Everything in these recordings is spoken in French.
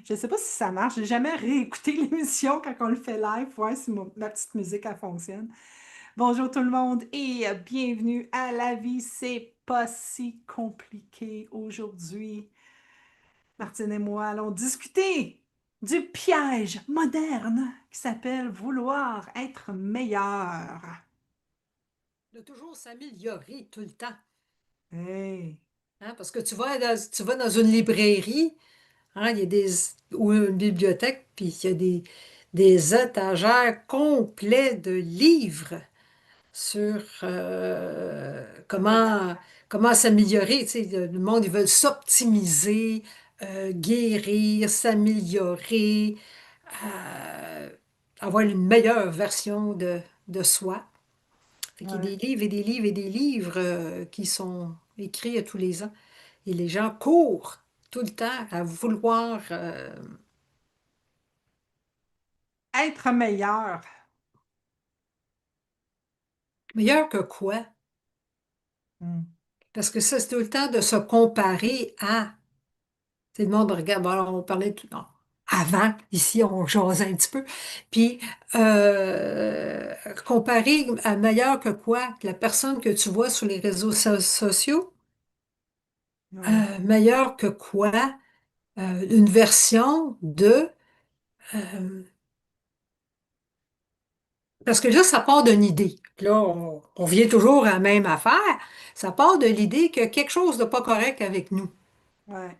Je ne sais pas si ça marche. J'ai jamais réécouté l'émission quand on le fait live, voir si ma petite musique elle fonctionne. Bonjour tout le monde et bienvenue à La vie, c'est pas si compliqué aujourd'hui. Martine et moi allons discuter du piège moderne qui s'appelle vouloir être meilleur. De toujours s'améliorer tout le temps. Hey, Hein, parce que tu vas dans une librairie, hein, il y a ou une bibliothèque, puis il y a des étagères complets de livres sur comment s'améliorer. Tu sais, le monde, ils veulent s'optimiser, guérir, s'améliorer, euh, avoir une meilleure version de soi. Fait qu'il y a ouais. des livres et des livres et des livres qui sont écrits tous les ans. Et les gens courent tout le temps à vouloir Être meilleur. meilleur que quoi? Hmm. Parce que ça, c'est tout le temps de se comparer à. Tu sais, le monde regarde, bon, alors, on parlait tout. Non. Avant, ici, on jasait un petit peu. Puis, euh, comparer à meilleur que quoi? Que la personne que tu vois sur les réseaux sociaux, Ouais. meilleur que quoi? Une version de. euh, Parce que là, ça part d'une idée. Puis là, on vient toujours à la même affaire. Ça part de l'idée qu'il y a quelque chose de pas correct avec nous. Ouais.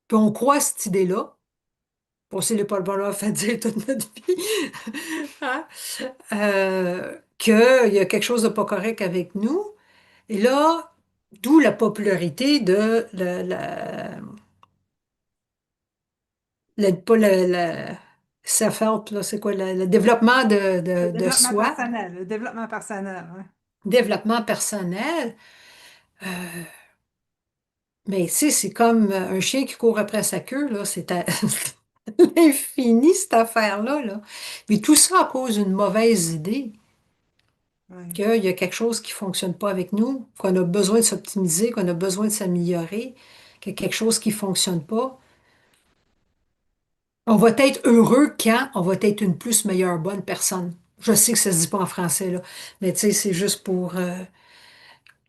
Puis on croit cette idée-là. Pour s'il n'est pas le bonheur fait dire toute notre vie. Hein? Qu'il y a quelque chose de pas correct avec nous. Et là, d'où la popularité de pas self-help, là, c'est quoi, le développement Le de développement soi, personnel. Le développement personnel. Ouais. développement personnel. Euh, Mais tu sais, c'est comme un chien qui court après sa queue, là. C'est à l'infini, cette affaire-là, là. Mais tout ça à cause d'une mauvaise idée, Ouais. qu'il y a quelque chose qui fonctionne pas avec nous, qu'on a besoin de s'optimiser, qu'on a besoin de s'améliorer, qu'il y a quelque chose qui fonctionne pas. On va être heureux quand on va être une plus meilleure bonne personne. Je sais que ça se dit pas en français, là, mais tu sais, c'est juste pour...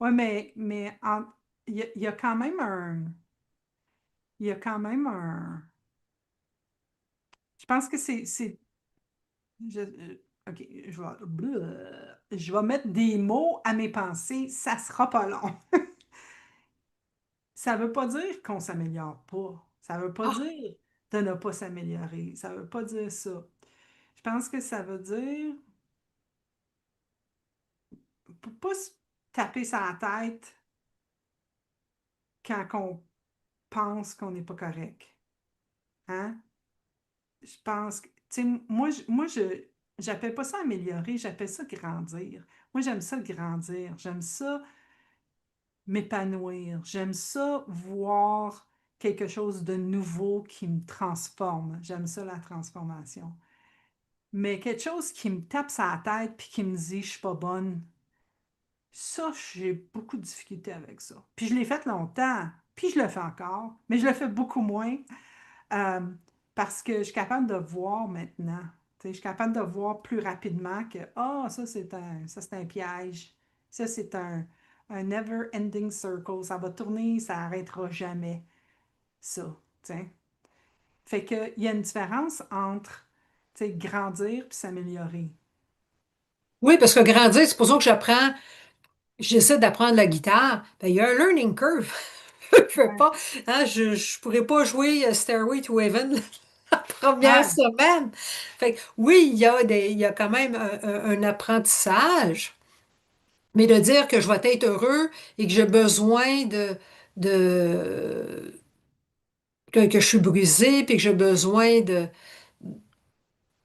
Ouais, mais il y a quand même un. Il y a quand même un. Je pense que OK, je vais mettre des mots à mes pensées, ça sera pas long. Ça veut pas dire qu'on s'améliore pas. Ça veut pas Ah, dire de ne pas s'améliorer. Ça veut pas dire ça. Je pense que ça veut dire pour pas se taper sur la tête quand on pense qu'on n'est pas correct. Hein? Je pense que, tu sais, j'appelle pas ça améliorer, j'appelle ça grandir. Moi, j'aime ça grandir, j'aime ça m'épanouir, j'aime ça voir quelque chose de nouveau qui me transforme. J'aime ça la transformation. Mais quelque chose qui me tape sur la tête puis qui me dit je suis pas bonne, ça, j'ai beaucoup de difficultés avec ça. Puis je l'ai fait longtemps, puis je le fais encore, mais je le fais beaucoup moins. Euh, Parce que je suis capable de voir maintenant. Tu sais, je suis capable de voir plus rapidement que ça c'est un piège. Ça, c'est un never-ending circle. Ça va tourner, ça n'arrêtera jamais. Ça. Tu sais. Fait qu'il y a une différence entre tu sais, grandir et s'améliorer. oui, parce que grandir, c'est pour ça que j'essaie d'apprendre la guitare. Ben, il y a un learning curve. Je veux Ouais. pas, hein, je pourrais pas jouer Stairway to Heaven la première Ouais. semaine. Fait que oui, il y a quand même un apprentissage, mais de dire que je vais être heureux et que j'ai besoin de que je suis brisée puis que j'ai besoin de.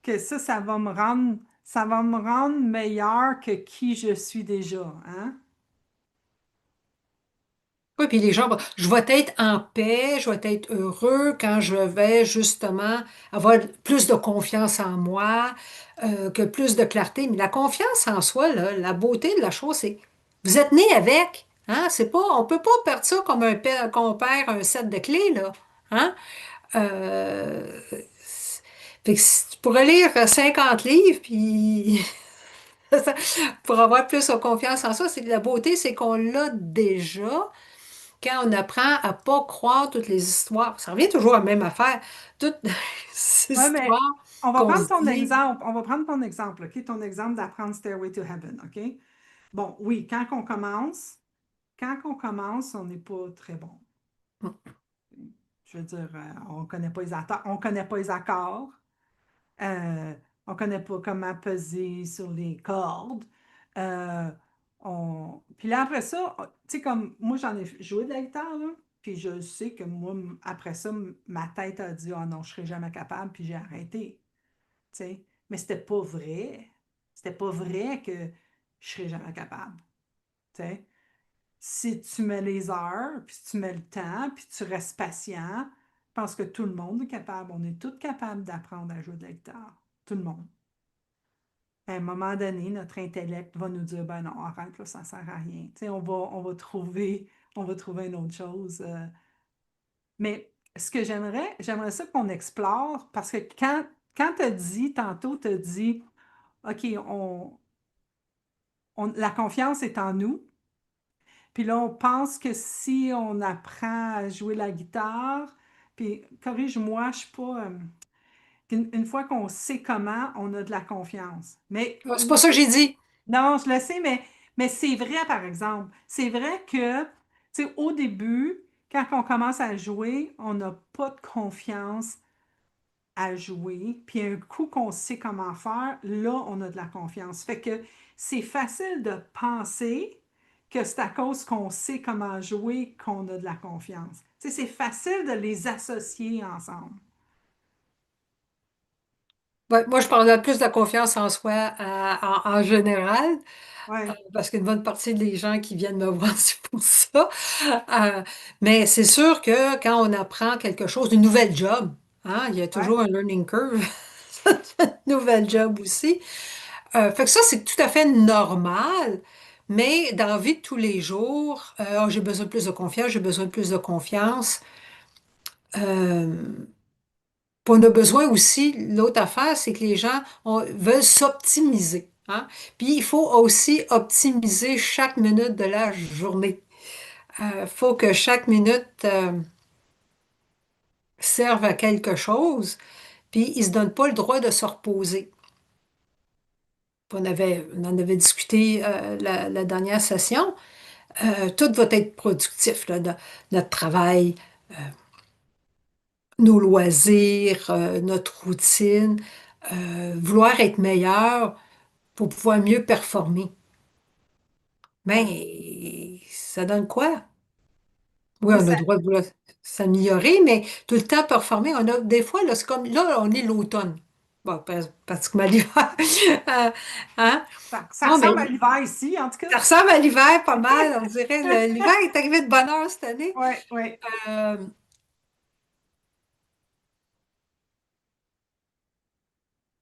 Que ça va me rendre meilleur que qui je suis déjà. Hein? Oui, puis les gens, je vais être en paix, je vais être heureux quand je vais justement avoir plus de confiance en moi, que plus de clarté. Mais la confiance en soi, là, la beauté de la chose, c'est que vous êtes né avec. Hein? C'est pas, on peut pas perdre ça comme qu'on perd un set de clés, là. Hein? Euh, fait que tu pourrais lire 50 livres, puis pour avoir plus de confiance en soi, c'est que la beauté, c'est qu'on l'a déjà. Quand on apprend à pas croire toutes les histoires, ça revient toujours à la même affaire. Toutes ces Ouais, mais histoires on va qu'on prendre se ton dit. exemple. On va prendre ton exemple, OK? Ton exemple d'apprendre Stairway to Heaven, OK? Bon, oui, quand on commence, on n'est pas très bon. Je veux dire, on ne connaît pas on connaît pas les accords. Euh, on ne connaît pas comment peser sur les cordes. Euh, Puis là, après ça, tu sais, comme moi, j'en ai joué de la guitare, là, puis je sais que moi, après ça, ma tête a dit, oh non, je ne serai jamais capable, puis j'ai arrêté. Tu sais. Mais c'était pas vrai. C'était pas vrai que je serais jamais capable. Tu sais. Si tu mets les heures, puis si tu mets le temps, puis tu restes patient, je pense que tout le monde est capable. On est tous capables d'apprendre à jouer de la guitare. Tout le monde. À un moment donné, notre intellect va nous dire, ben non, arrête, là, ça ne sert à rien. Tu sais, on va trouver une autre chose. Mais ce que j'aimerais ça qu'on explore, parce que quand tu as dit, tantôt, tu as dit, OK, la confiance est en nous. Puis là, on pense que si on apprend à jouer la guitare, puis corrige-moi, je ne suis pas. Une fois qu'on sait comment, on a de la confiance. Mais Ah, c'est pas ça que j'ai dit. non, je le sais, mais c'est vrai, par exemple. C'est vrai que, tu sais, au début, quand on commence à jouer, on n'a pas de confiance à jouer. Puis un coup qu'on sait comment faire, là, on a de la confiance. Fait que c'est facile de penser que c'est à cause qu'on sait comment jouer qu'on a de la confiance. Tu sais, c'est facile de les associer ensemble. Ouais, moi, je parle plus de la confiance en soi en général, Ouais, parce qu'une bonne partie des gens qui viennent me voir, c'est pour ça. Euh, mais c'est sûr que quand on apprend quelque chose, une nouvelle job, hein, il y a ouais. toujours un learning curve, nouvelle job aussi. Fait que ça, c'est tout à fait normal. Mais dans la vie de tous les jours, oh, j'ai besoin de plus de confiance, j'ai besoin de plus de confiance. Euh, Puis on a besoin aussi, l'autre affaire, c'est que les gens veulent s'optimiser. Hein? Puis il faut aussi optimiser chaque minute de la journée. Il faut que chaque minute serve à quelque chose, puis ils ne se donnent pas le droit de se reposer. On en avait discuté la dernière session. Tout va être productif, là, notre travail, nos loisirs, notre routine, vouloir être meilleur pour pouvoir mieux performer. Ouais. Mais ça donne quoi? Oui, Oui, on a ça, le droit de vouloir s'améliorer, mais tout le temps performer, on a des fois, là, c'est comme là, on est l'automne. Bon, pratiquement l'hiver. Euh, hein? ça Non, mais ressemble à l'hiver ici, en tout cas. ça ressemble à l'hiver pas mal, on dirait. L'hiver est arrivé de bonne heure cette année. Oui, oui. Euh,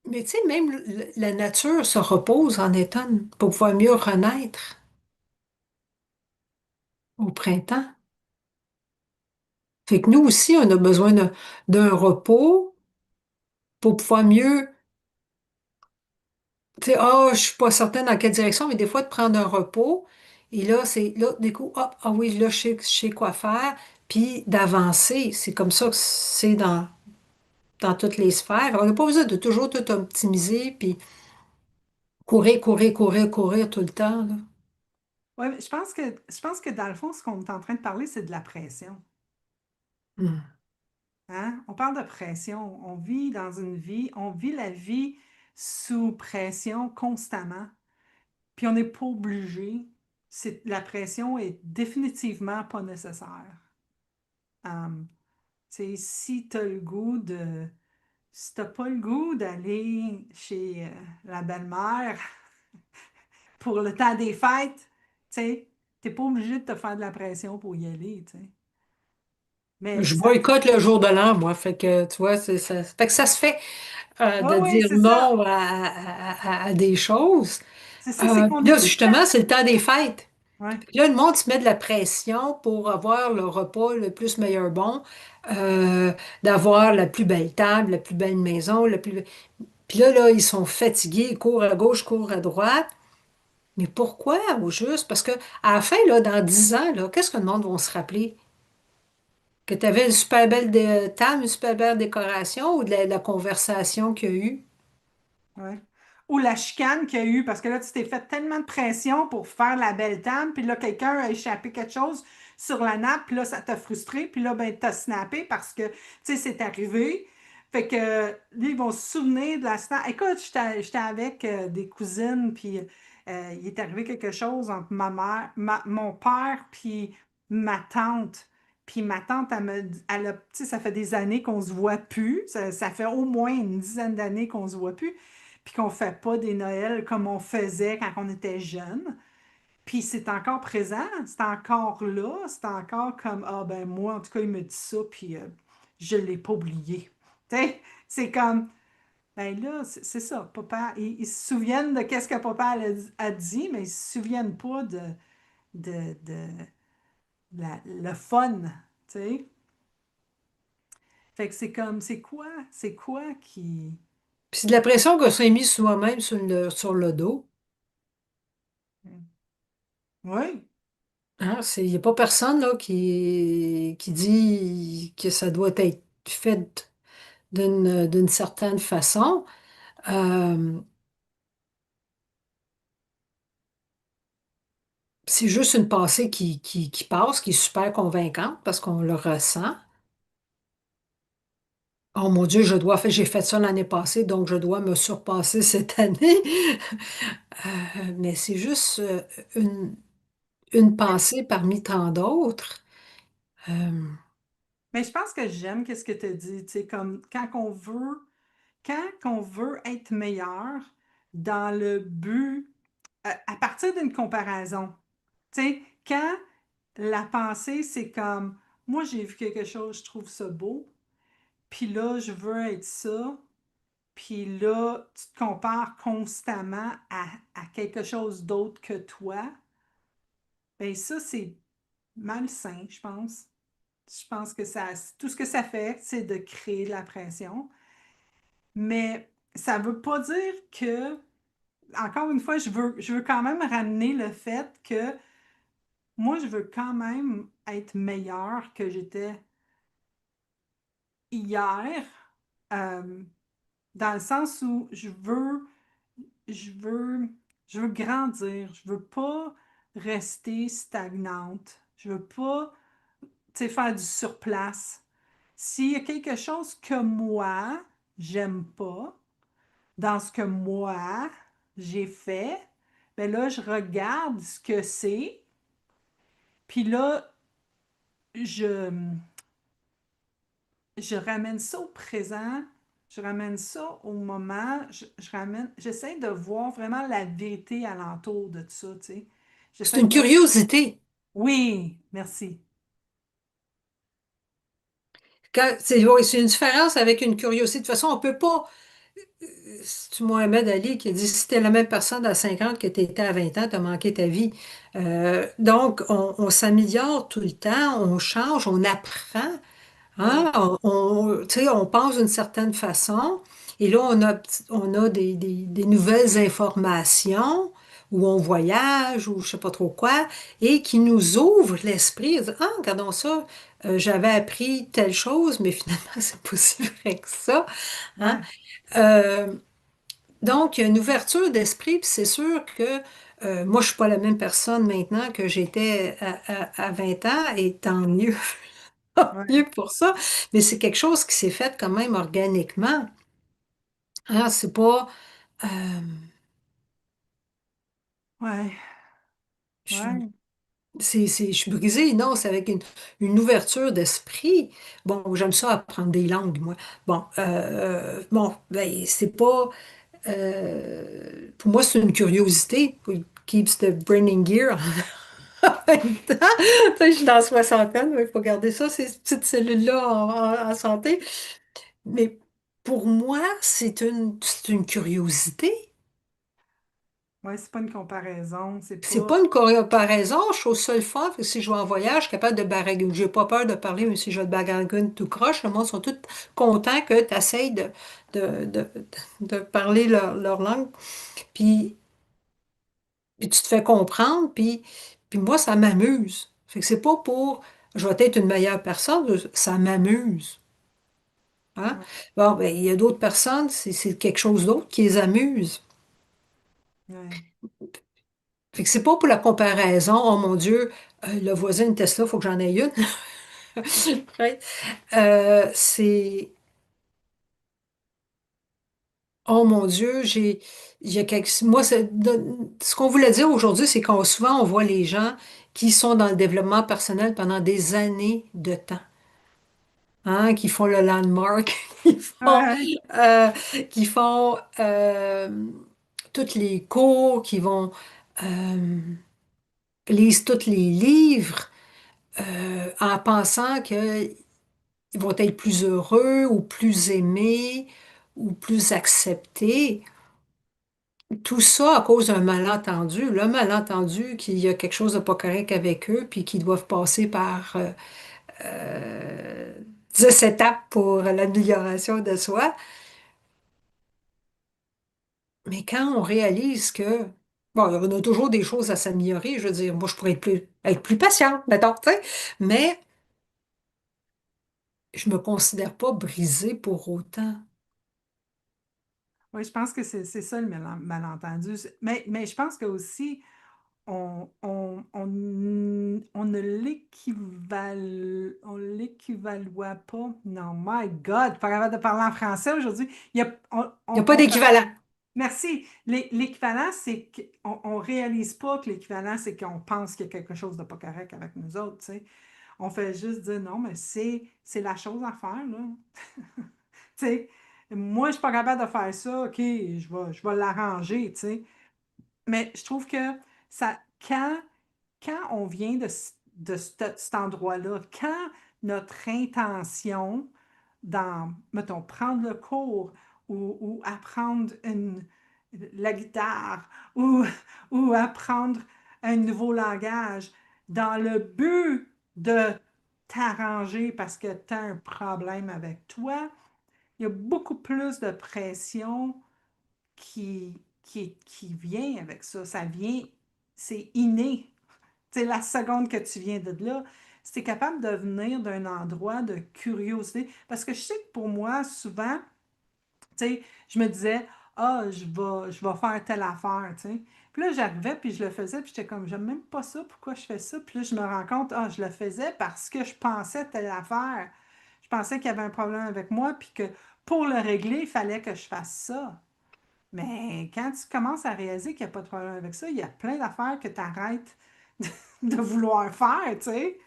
mais tu sais, même la nature se repose en automne pour pouvoir mieux renaître au printemps. Fait que nous aussi, on a besoin d'un repos pour pouvoir mieux. Tu sais, ah, je suis pas certaine dans quelle direction, mais des fois, de prendre un repos. Et là, c'est là, du coup, hop, ah oui, là, je sais quoi faire. Puis d'avancer. C'est comme ça que c'est dans toutes les sphères. On n'a pas besoin de toujours tout optimiser, puis courir, courir, courir, courir tout le temps, là. Ouais, mais je pense que dans le fond, ce qu'on est en train de parler, c'est de la pression. Hmm. Hein? On parle de pression. On vit dans une vie, on vit la vie sous pression constamment. Puis on n'est pas obligé. La pression est définitivement pas nécessaire. Tu sais, si tu as le goût de. Si t'as pas le goût d'aller chez la belle-mère pour le temps des fêtes, tu sais, t'es pas obligé de te faire de la pression pour y aller, tu sais. Mais Je ça. boycotte le jour de l'an, moi. Fait que, tu vois, ça, fait que ça se fait Oui, de oui, dire c'est ça. non à des choses. C'est ça, c'est qu'on Puis là, est tout le temps. justement, c'est le temps des fêtes. ouais, Puis là, le monde se met de la pression pour avoir le repas le plus meilleur bon, euh, d'avoir la plus belle table, la plus belle maison, la plus... Puis là, ils sont fatigués, ils courent à gauche, courent à droite. Mais pourquoi, au juste? Parce que à la fin, là, dans 10 ans, là, qu'est-ce que le monde va se rappeler? Que tu avais une super belle table, une super belle décoration ou de la conversation qu'il y a eu? ouais. Ou la chicane qu'il y a eu, parce que là, tu t'es fait tellement de pression pour faire la belle table, puis là, quelqu'un a échappé quelque chose sur la nappe, puis là, ça t'a frustré, puis là, ben, t'as snappé parce que, tu sais, c'est arrivé. Fait que, là, ils vont se souvenir de la snap. Écoute, j'étais avec des cousines, puis il est arrivé quelque chose entre ma mère, mon père, puis ma tante. Puis ma tante, elle a, tu sais, ça fait des années qu'on se voit plus. Ça fait au moins une dizaine d'années qu'on se voit plus puis qu'on fait pas des Noëls comme on faisait quand on était jeune. Puis c'est encore présent, c'est encore là, c'est encore comme, ah ben moi, en tout cas, il me dit ça, puis je l'ai pas oublié. Tu sais, c'est comme, ben là, c'est ça, papa, ils se souviennent de qu'est-ce que papa a dit, mais ils se souviennent pas de le fun, tu sais. Fait que c'est comme, c'est quoi qui... Puis c'est de la pression qu'on s'est mis soi-même sur le dos. Oui, Hein? Il n'y a pas personne là, qui dit que ça doit être fait d'une certaine façon. Euh, c'est juste une pensée qui passe, qui est super convaincante parce qu'on le ressent. Oh mon Dieu, j'ai fait ça l'année passée, donc je dois me surpasser cette année. Mais c'est juste une, une pensée parmi tant d'autres. Euh, mais je pense que j'aime qu'est-ce que tu as dit, tu sais, comme quand on veut être meilleur dans le but, à partir d'une comparaison, tu sais, quand la pensée, c'est comme, moi j'ai vu quelque chose, je trouve ça beau, puis là, je veux être ça, puis là, tu te compares constamment à quelque chose d'autre que toi, ben ça, c'est malsain, je pense. Je pense que tout ce que ça fait, c'est de créer de la pression. Mais ça ne veut pas dire que, encore une fois, je veux quand même ramener le fait que moi, je veux quand même être meilleure que j'étais hier, euh, dans le sens où je veux, je veux grandir. Je veux pas rester stagnante. Je veux pas, tu sais, faire du surplace. S'il y a quelque chose que moi, j'aime pas, dans ce que moi, j'ai fait, ben là, je regarde ce que c'est, puis là, je, je ramène ça au présent, je ramène ça au moment, j'essaie de voir vraiment la vérité alentour de ça, tu sais. c'est J'essaie une de... curiosité. Oui, merci. Oui, c'est une différence avec une curiosité. De toute façon, on peut pas. C'est Mohamed Ali qui a dit si t'es la même personne à 50 que tu étais à 20 ans, tu as manqué ta vie. Donc, on s'améliore tout le temps, on change, on apprend. Oui, Hein? Tu sais, on pense d'une certaine façon, et là, on a des nouvelles informations, ou on voyage, ou je sais pas trop quoi, et qui nous ouvrent l'esprit. Ah, regardons ça, j'avais appris telle chose, mais finalement, c'est pas si vrai que ça. Hein? ouais, Euh, donc, il y a une ouverture d'esprit, puis c'est sûr que moi, je suis pas la même personne maintenant que j'étais à 20 ans, et tant mieux. ouais, Mieux pour ça, mais c'est quelque chose qui s'est fait quand même organiquement. Hein, c'est pas, euh, ouais, je suis, ouais, je suis brisée, non, c'est avec une ouverture d'esprit. Bon, j'aime ça apprendre des langues, moi. Bon, ben, c'est pas, pour moi, c'est une curiosité. It keeps the brain in gear. En même temps, tu sais, je suis dans la soixantaine, il faut garder ça, ces petites cellules-là en santé. Mais pour moi, c'est une curiosité. Ouais, c'est pas une comparaison, c'est C'est pas. pas une comparaison, je trouve ça le fun. Fait que si je vais en voyage, je suis capable de baragouiner. J'ai pas peur de parler, mais si je baragouine tout croche, le monde sont tous contents que tu essayes de, de, de parler leur langue. Puis, puis tu te fais comprendre, puis moi, ça m'amuse. Fait que c'est pas pour je vais être une meilleure personne, ça m'amuse. Hein? Ouais, Bon, ben, il y a d'autres personnes, c'est quelque chose d'autre qui les amuse. ouais. Fait que c'est pas pour la comparaison, oh mon Dieu, le voisin une Tesla, faut que j'en aie une. Right? C'est oh mon Dieu, il y a moi, ce qu'on voulait dire aujourd'hui, c'est qu'on souvent on voit les gens qui sont dans le développement personnel pendant des années de temps, hein, qui font le landmark, Ouais, euh, qui font tous les cours, qui vont lisent tous les livres en pensant qu'ils vont être plus heureux ou plus aimés ou plus acceptés. Tout ça à cause d'un malentendu. Le malentendu qu'il y a quelque chose de pas correct avec eux, puis qu'ils doivent passer par euh, 10 étapes pour l'amélioration de soi. Mais quand on réalise que, bon, on a toujours des choses à s'améliorer, je veux dire, moi, je pourrais être plus patiente, mettons, tu sais, mais je me considère pas brisée pour autant. ouais, je pense que c'est ça le malentendu. Mais je pense que aussi, on ne on l'équivaloie pas. Non, my God, pas capable de parler en français aujourd'hui. Il n'y a pas d'équivalent. Merci. L'équivalent, c'est qu'on ne réalise pas que l'équivalent, c'est qu'on pense qu'il y a quelque chose de pas correct avec nous autres, tu sais. On fait juste dire non, mais c'est la chose à faire, là. Tu sais, moi, je suis pas capable de faire ça, OK, je vais l'arranger, tu sais. Mais je trouve que ça, quand on vient cet endroit-là, quand notre intention dans, mettons, prendre le cours ou apprendre la guitare ou, ou apprendre un nouveau langage dans le but de t'arranger parce que tu as un problème avec toi, il y a beaucoup plus de pression qui vient avec ça. Ça vient, c'est inné. C'est la seconde que tu viens de là, si tu es capable de venir d'un endroit de curiosité. Parce que je sais que pour moi, souvent, tu sais, je me disais, ah, je vais faire telle affaire, tu sais. Puis là, j'arrivais, puis je le faisais, puis j'étais comme, j'aime même pas ça, pourquoi je fais ça? Puis là, je me rends compte, ah, je le faisais parce que je pensais telle affaire. Je pensais qu'il y avait un problème avec moi, puis que pour le régler, il fallait que je fasse ça. Mais quand tu commences à réaliser qu'il n'y a pas de problème avec ça, il y a plein d'affaires que tu arrêtes de vouloir faire, tu sais.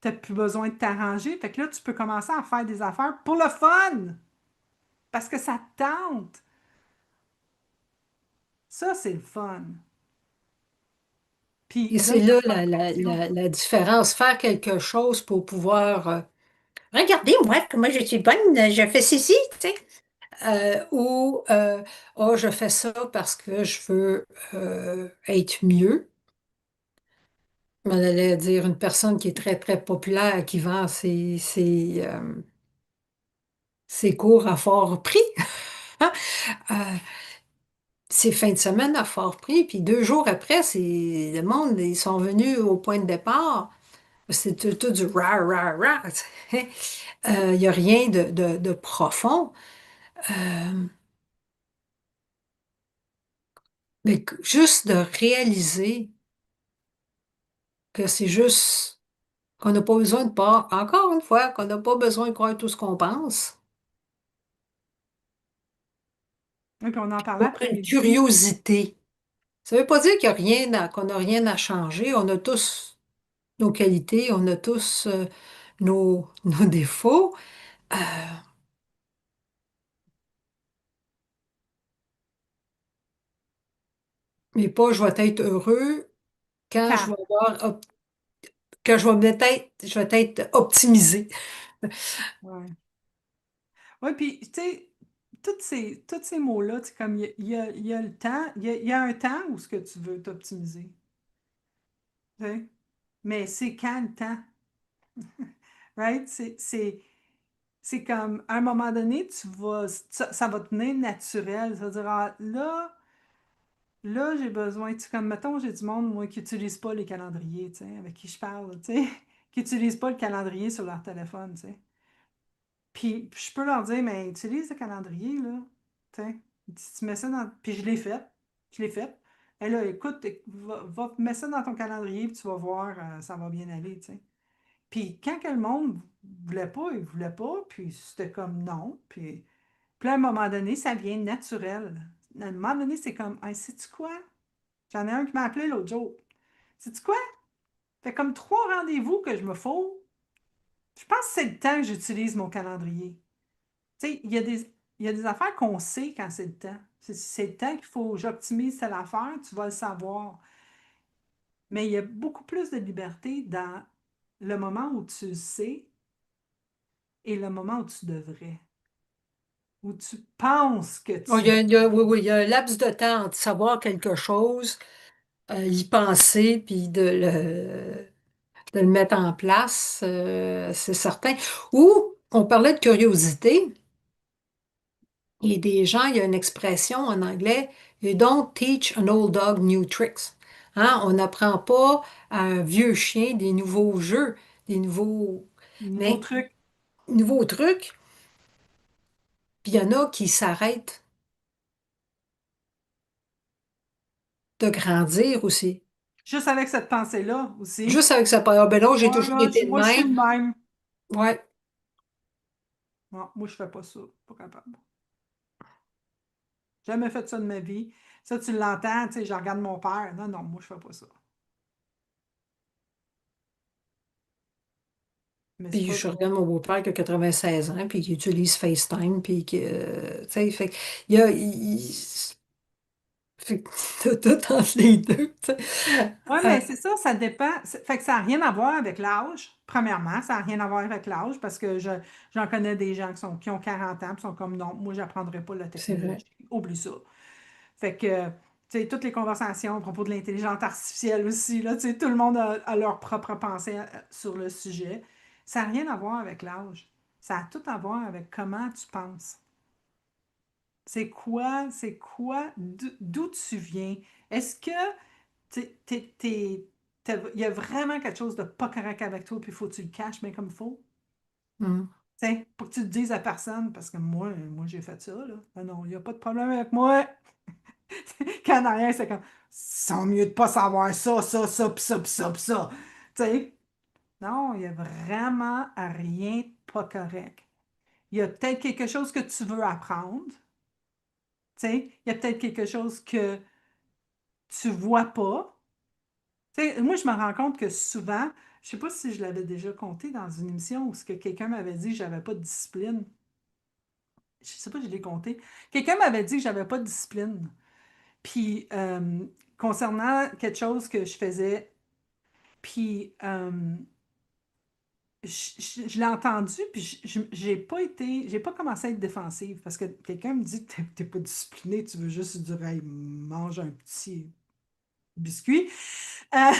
Tu n'as plus besoin de t'arranger. Fait que là, tu peux commencer à faire des affaires pour le fun, parce que ça te tente. Ça, c'est le fun. Puis Et c'est là, il n'y a là pas de pression. la différence. Faire quelque chose pour pouvoir regardez, moi, comment je suis bonne, je fais ceci, tu sais. Ou oh, je fais ça parce que je veux être mieux. On allait dire une personne qui est très, très populaire, qui vend ses cours à fort prix. Hein. Euh, Ses fins de semaine à fort prix, puis 2 jours après, le monde, ils sont venus au point de départ. C'est tout du rah, rah, rah. Tu sais. Il n'y a rien de profond. Euh, mais juste de réaliser que c'est juste qu'on n'a pas besoin de pas, encore une fois, qu'on n'a pas besoin de croire tout ce qu'on pense. Et puis on en parlait Faut une après-midi. curiosité. Ça ne veut pas dire qu'il y a qu'on n'a rien à changer. On a tous nos qualités, on a tous nos défauts. Euh, mais pas je vais être heureux quand je Quand? vais que je vais être optimisé. Ouais. Oui, puis, tu sais, tous ces mots-là, c'est comme il y a le temps, il y a un temps où ce que tu veux t'optimiser. Tu sais. Mais c'est quand le temps? Right? C'est comme, à un moment donné, ça va te venir naturel. Ça va dire, ah, là, j'ai besoin, tu sais, comme, mettons, j'ai du monde, moi, qui n'utilise pas les calendriers, tu sais, avec qui je parle, tu sais, qui n'utilise pas le calendrier sur leur téléphone, tu sais. Puis, je peux leur dire, mais utilise le calendrier, là, tu sais. Si tu mets ça dans... Puis je l'ai fait, je l'ai fait. Et là, écoute, mettre ça dans ton calendrier, puis tu vas voir, ça va bien aller, tu sais. Puis quand que le monde voulait pas, il voulait pas, puis c'était comme non. Puis là, à un moment donné, ça vient naturel. À un moment donné, c'est comme, hey, sais-tu quoi? J'en ai un qui m'a appelé l'autre jour. Sais-tu quoi? Fait comme 3 rendez-vous que je me faut. Je pense que c'est le temps que j'utilise mon calendrier. Tu sais, il y a des affaires qu'on sait quand c'est le temps. C'est le temps qu'il faut que j'optimise telle affaire, tu vas le savoir. Mais il y a beaucoup plus de liberté dans le moment où tu le sais et le moment où tu devrais. Où tu penses que Bon, tu... oui, oui, il y a un laps de temps entre savoir quelque chose, y penser, puis de le mettre en place, c'est certain. Ou, on parlait de curiosité, il y a des gens, il y a une expression en anglais, You don't teach an old dog new tricks. Hein? On n'apprend pas à un vieux chien des nouveaux jeux, des nouveaux, Nouveau mais, truc. nouveaux trucs. Puis il y en a qui s'arrêtent de grandir aussi. Juste avec cette pensée-là aussi. Juste avec sa parole, ben non, j'ai Ouais, toujours là, été de moi, je suis même. le même. Ouais. Non, moi, je fais pas ça. Pas capable. Jamais fait ça de ma vie. Ça, tu l'entends, tu sais, je regarde mon père. Non, non, moi, je fais pas ça. Mais c'est Puis pas... je regarde mon beau-père qui a 96 ans, puis qui utilise FaceTime, puis que, tu sais, fait, il y a, fait que t'as tout entre les deux, tu sais. Oui, Euh, mais c'est ça, ça dépend. Fait que ça n'a rien à voir avec l'âge. Premièrement, ça n'a rien à voir avec l'âge parce que j'en connais des gens qui ont 40 ans et sont comme non, moi, j'apprendrai pas la c'est technologie. vrai. Oublie ça. Fait que, tu sais, toutes les conversations à propos de l'intelligence artificielle aussi, là, tu sais, tout le monde a leur propre pensée sur le sujet. Ça n'a rien à voir avec l'âge. Ça a tout à voir avec comment tu penses. C'est quoi, d'où tu viens? Est-ce que il y a vraiment quelque chose de pas correct avec toi, puis il faut que tu le caches, mais comme il faut? Mm. T'sais, pour que tu le dises à personne, parce que moi j'ai fait ça, là. Ah non, il n'y a pas de problème avec moi. Quand en arrière, c'est comme, sans mieux de pas savoir pis ça, pis ça. Tu sais, non, il n'y a vraiment rien de pas correct. Il y a peut-être quelque chose que tu veux apprendre. Tu sais, il y a peut-être quelque chose que tu vois pas. Tu sais, moi, je me rends compte que souvent, je sais pas si je l'avais déjà compté dans une émission où ce que quelqu'un m'avait dit que j'avais pas de discipline. Je sais pas si je l'ai compté. Quelqu'un m'avait dit que j'avais pas de discipline. Puis, concernant quelque chose que je faisais, puis je l'ai entendu, puis j'ai pas commencé à être défensive parce que quelqu'un me dit que t'es pas discipliné, tu veux juste dire, hey, mange un petit biscuit. Euh,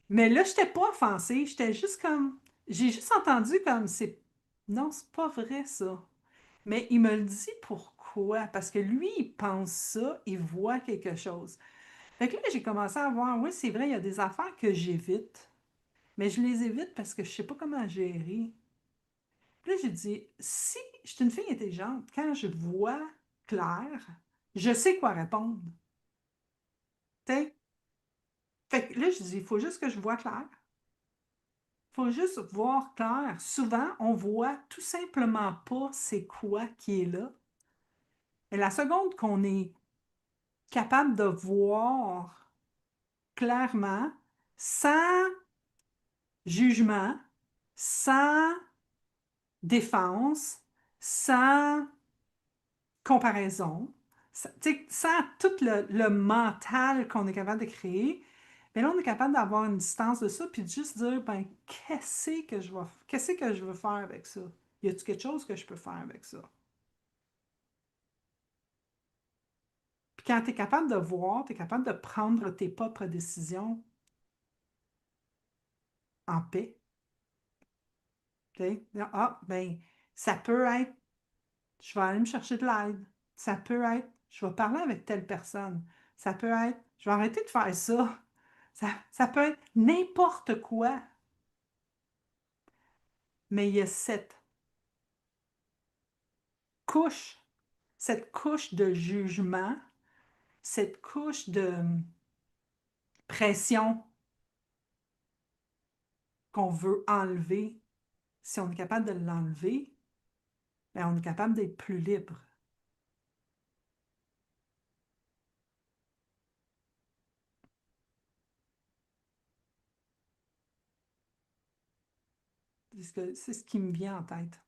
mais là, j'étais pas offensée, j'étais juste comme, j'ai juste entendu comme, non, c'est pas vrai ça. Mais il me le dit pourquoi? Parce que lui, il pense ça, il voit quelque chose. Fait que là, j'ai commencé à voir, oui, c'est vrai, il y a des affaires que j'évite, mais je les évite parce que je sais pas comment gérer. Puis là, j'ai dit, si je suis une fille intelligente, quand je vois clair, je sais quoi répondre. T'sais? Fait que là, je dis, il faut juste que je vois clair. Il faut juste voir clair. Souvent, on voit tout simplement pas c'est quoi qui est là. Et la seconde qu'on est capable de voir clairement, sans jugement, sans défense, sans comparaison, sans tout le mental qu'on est capable de créer, mais là, on est capable d'avoir une distance de ça, puis de juste dire, ben, qu'est-ce que je veux faire avec ça? Y a-t-il quelque chose que je peux faire avec ça? quand tu es capable de voir, tu es capable de prendre tes propres décisions en paix. OK? Ah, ben, ça peut être, je vais aller me chercher de l'aide. Ça peut être, je vais parler avec telle personne. Ça peut être, je vais arrêter de faire ça. Ça peut être n'importe quoi. Mais il y a couche, cette couche de jugement, cette couche de pression qu'on veut enlever. Si on est capable de l'enlever, ben on est capable d'être plus libre. C'est ce qui me vient en tête.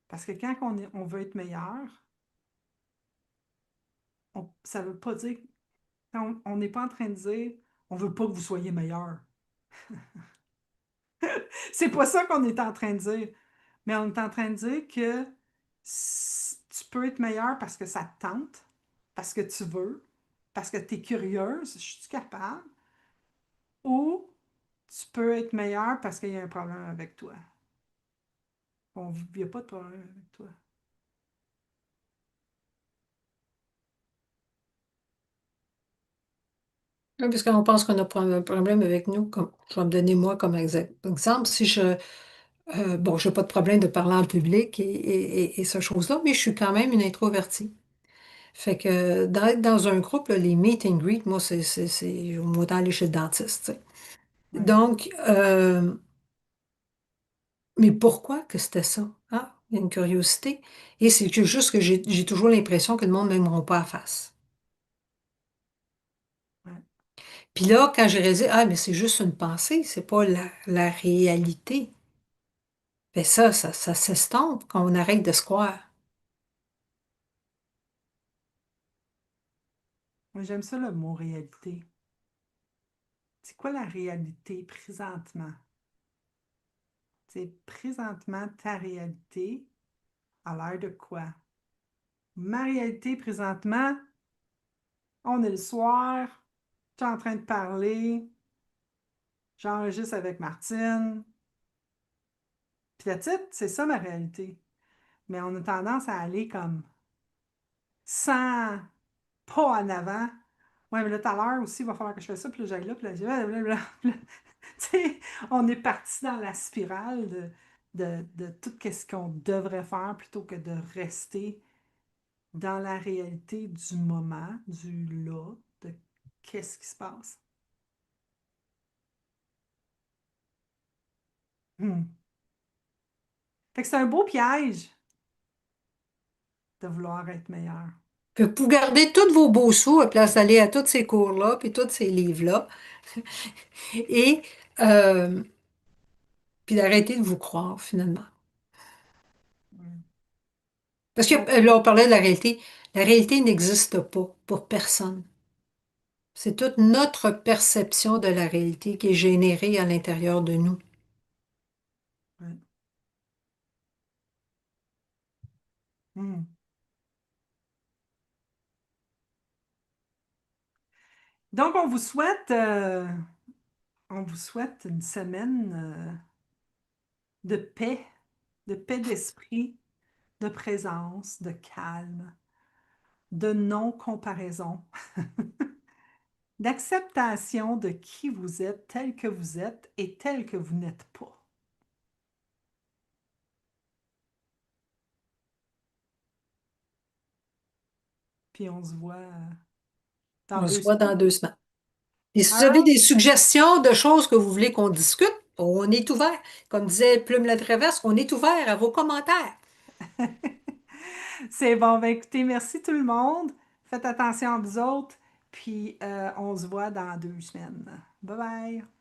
Parce que quand on veut être meilleur, ça ne veut pas dire, on n'est pas en train de dire, on ne veut pas que vous soyez meilleur. C'est pas ça qu'on est en train de dire. Mais on est en train de dire que tu peux être meilleur parce que ça te tente, parce que tu veux, parce que tu es curieuse, je suis capable, ou tu peux être meilleur parce qu'il y a un problème avec toi. Il n'y a pas de problème avec toi. Oui, parce qu'on pense qu'on a un problème avec nous, comme je vais me donner moi comme exemple, si bon, je n'ai pas de problème de parler en public et ce chose-là, mais je suis quand même une introvertie. Fait que d'être dans un groupe, là, les meet and greet, moi, c'est moi d'aller chez le dentiste, tu sais. Oui, Donc, mais pourquoi que c'était ça? Ah, il y a une curiosité. Et c'est juste que j'ai toujours l'impression que le monde ne m'aimeront pas à face. oui. Puis là, quand j'ai réalisé, ah, mais c'est juste une pensée, c'est pas la réalité. Ben ça s'estompe quand on arrête de se croire. Moi, j'aime ça le mot réalité. C'est quoi la réalité présentement? C'est présentement ta réalité à l'air de quoi? Ma réalité présentement, on est le soir, tu es en train de parler, j'enregistre avec Martine, puis la titre, c'est ça ma réalité. Mais on a tendance à aller comme sans pas en avant. Ouais, mais là, tout à l'heure aussi, il va falloir que je fasse ça, puis là, j'aille là, puis là, blablabla. Tu sais, on est parti dans la spirale de tout ce qu'on devrait faire plutôt que de rester dans la réalité du moment, du là, de qu'est-ce qui se passe. Hmm. Fait que c'est un beau piège de vouloir être meilleur. Fait que vous gardez tous vos beaux sous à place d'aller à tous ces cours-là, puis tous ces livres-là, et euh, puis d'arrêter de vous croire, finalement. Hmm. Parce que On- là, on parlait de la réalité. La réalité n'existe pas pour personne. C'est toute notre perception de la réalité qui est générée à l'intérieur de nous. ouais. Hmm. Donc, on vous souhaite une semaine de paix d'esprit, de présence, de calme, de non-comparaison, d'acceptation de qui vous êtes, tel que vous êtes et tel que vous n'êtes pas. Puis on se voit dans On deux se voit dans semaines. 2 semaines. Et si All vous avez right? des suggestions de choses que vous voulez qu'on discute, on est ouvert. Comme disait Plume la Traverse, on est ouvert à vos commentaires. C'est bon. Ben écoutez, merci tout le monde. Faites attention à vous autres. Puis on se voit dans 2 semaines. Bye bye.